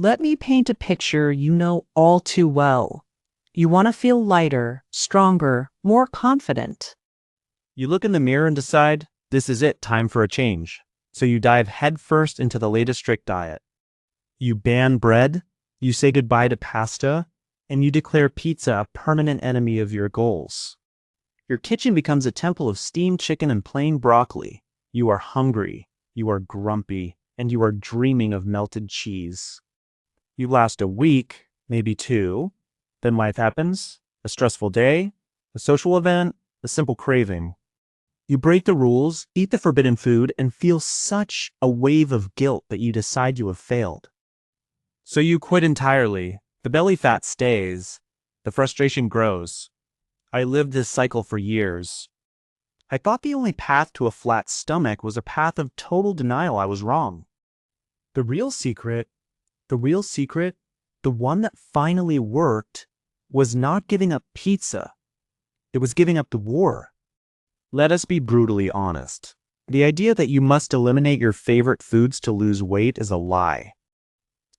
Let me paint a picture you know all too well. You want to feel lighter, stronger, more confident. You look in the mirror and decide, this is it, time for a change. So you dive headfirst into the latest strict diet. You ban bread, you say goodbye to pasta, and you declare pizza a permanent enemy of your goals. Your kitchen becomes a temple of steamed chicken and plain broccoli. You are hungry, you are grumpy, and you are dreaming of melted cheese. You last a week, maybe two, then life happens, a stressful day, a social event, a simple craving. You break the rules, eat the forbidden food, and feel such a wave of guilt that you decide you have failed. So you quit entirely. The belly fat stays. The frustration grows. I lived this cycle for years. I thought the only path to a flat stomach was a path of total denial. I was wrong. The real secret, the one that finally worked, was not giving up pizza. It was giving up the war. Let us be brutally honest. The idea that you must eliminate your favorite foods to lose weight is a lie.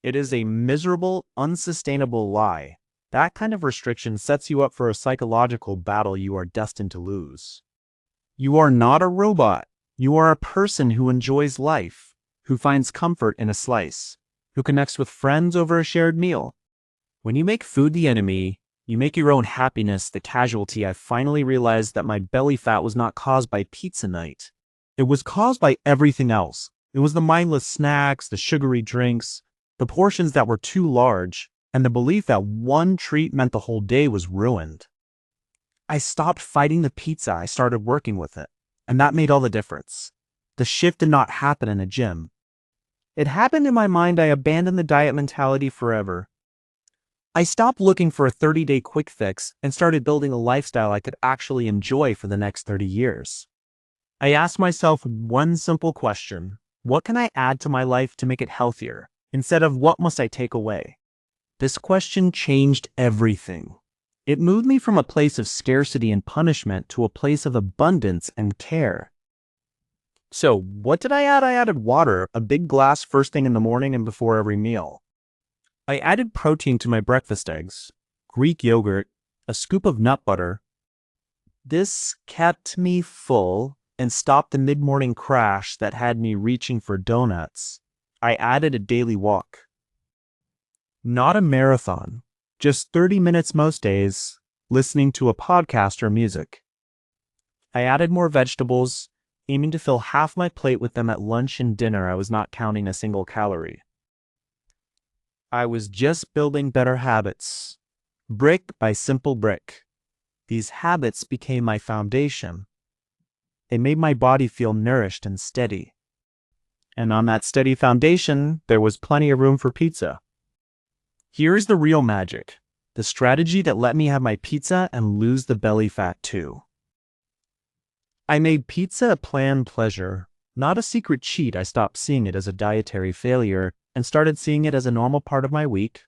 It is a miserable, unsustainable lie. That kind of restriction sets you up for a psychological battle you are destined to lose. You are not a robot. You are a person who enjoys life, who finds comfort in a slice, who connects with friends over a shared meal. When you make food the enemy, you make your own happiness the casualty. I finally realized that my belly fat was not caused by pizza night. It was caused by everything else. It was the mindless snacks, the sugary drinks, the portions that were too large, and the belief that one treat meant the whole day was ruined. I stopped fighting the pizza. I started working with it, and that made all the difference. The shift did not happen in a gym. It happened in my mind. I abandoned the diet mentality forever. I stopped looking for a 30-day quick fix and started building a lifestyle I could actually enjoy for the next 30 years. I asked myself one simple question: what can I add to my life to make it healthier, instead of what must I take away? This question changed everything. It moved me from a place of scarcity and punishment to a place of abundance and care. So, what did I add? I added water, a big glass first thing in the morning and before every meal. I added protein to my breakfast eggs, Greek yogurt, a scoop of nut butter. This kept me full and stopped the mid-morning crash that had me reaching for donuts. I added a daily walk. Not a marathon, just 30 minutes most days, listening to a podcast or music. I added more vegetables, aiming to fill half my plate with them at lunch and dinner. I was not counting a single calorie. I was just building better habits, brick by simple brick. These habits became my foundation. They made my body feel nourished and steady. And on that steady foundation, there was plenty of room for pizza. Here is the real magic, the strategy that let me have my pizza and lose the belly fat too. I made pizza a planned pleasure, not a secret cheat. I stopped seeing it as a dietary failure and started seeing it as a normal part of my week.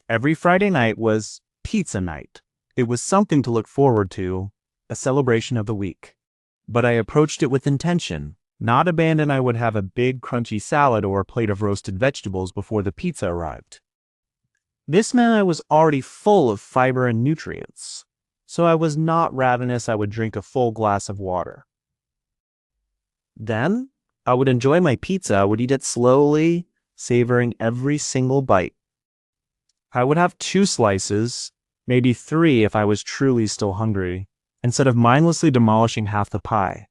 Every Friday night was pizza night. It was something to look forward to, a celebration of the week. But I approached it with intention, not abandon. I would have a big crunchy salad or a plate of roasted vegetables before the pizza arrived. This meant I was already full of fiber and nutrients, so I was not ravenous. I would drink a full glass of water. Then, I would enjoy my pizza. I would eat it slowly, savoring every single bite. I would have 2 slices, maybe 3 if I was truly still hungry, instead of mindlessly demolishing half the pie.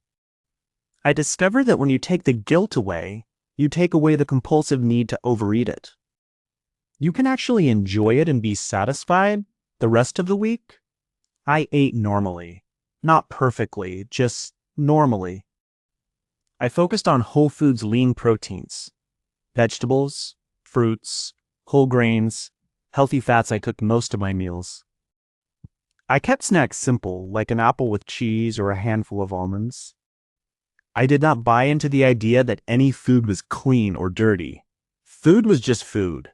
I discovered that when you take the guilt away, you take away the compulsive need to overeat it. You can actually enjoy it and be satisfied the rest of the week. I ate normally, not perfectly, just normally. I focused on whole foods lean proteins, vegetables, fruits, whole grains, healthy fats. I cooked most of my meals. I kept snacks simple, like an apple with cheese or a handful of almonds. I did not buy into the idea that any food was clean or dirty. Food was just food.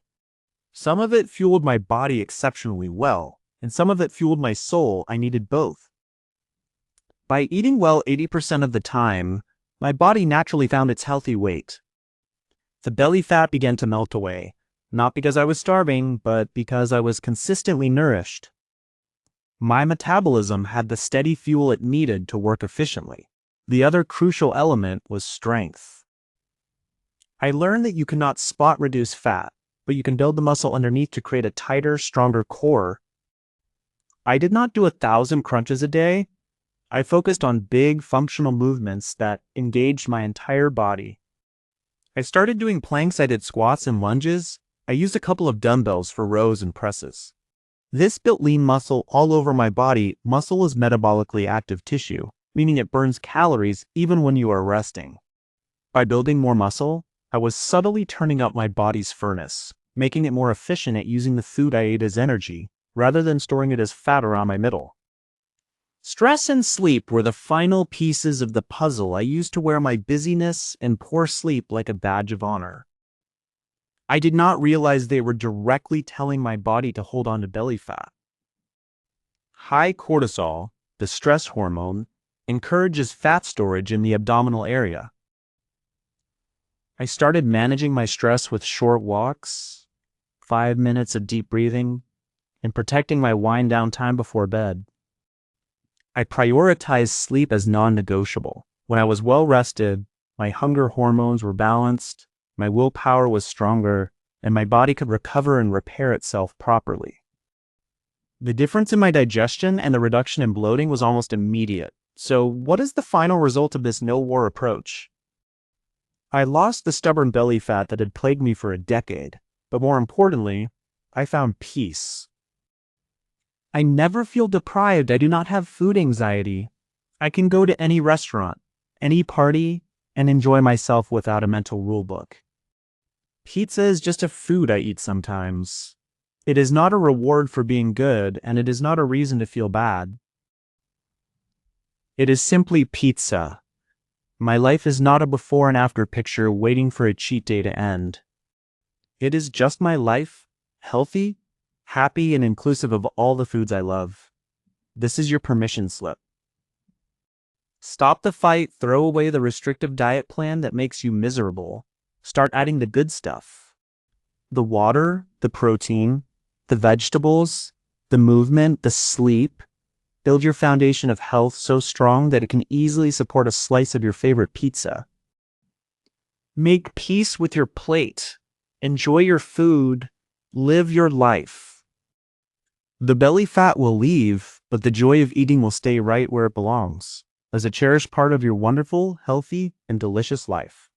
Some of it fueled my body exceptionally well, and some of it fueled my soul. I needed both. By eating well 80% of the time, my body naturally found its healthy weight. The belly fat began to melt away, Not because I was starving, but because I was consistently nourished. My metabolism had the steady fuel it needed to work efficiently. The other crucial element was strength. I learned that you cannot spot reduce fat, but you can build the muscle underneath to create a tighter, stronger core. I did not do 1,000 crunches a day. I focused on big, functional movements that engaged my entire body. I started doing planks, I did squats and lunges. I used a couple of dumbbells for rows and presses. This built lean muscle all over my body. Muscle is metabolically active tissue, meaning it burns calories even when you are resting. By building more muscle, I was subtly turning up my body's furnace, making it more efficient at using the food I ate as energy, rather than storing it as fat around my middle. Stress and sleep were the final pieces of the puzzle I used to wear my busyness and poor sleep like a badge of honor. I did not realize they were directly telling my body to hold on to belly fat. High cortisol, the stress hormone, encourages fat storage in the abdominal area. I started managing my stress with short walks, 5 minutes of deep breathing, and protecting my wind down time before bed. I prioritized sleep as non-negotiable. When I was well rested, my hunger hormones were balanced, my willpower was stronger, and my body could recover and repair itself properly. The difference in my digestion and the reduction in bloating was almost immediate. So, what is the final result of this no-war approach? I lost the stubborn belly fat that had plagued me for a decade, but more importantly, I found peace. I never feel deprived. I do not have food anxiety. I can go to any restaurant, any party, and enjoy myself without a mental rulebook. Pizza is just a food I eat sometimes. It is not a reward for being good, and it is not a reason to feel bad. It is simply pizza. My life is not a before and after picture waiting for a cheat day to end. It is just my life, healthy, happy, and inclusive of all the foods I love. This is your permission slip. Stop the fight, throw away the restrictive diet plan that makes you miserable. Start adding the good stuff. The water, the protein, the vegetables, the movement, the sleep. Build your foundation of health so strong that it can easily support a slice of your favorite pizza. Make peace with your plate. Enjoy your food. Live your life. The belly fat will leave, but the joy of eating will stay right where it belongs, as a cherished part of your wonderful, healthy, and delicious life.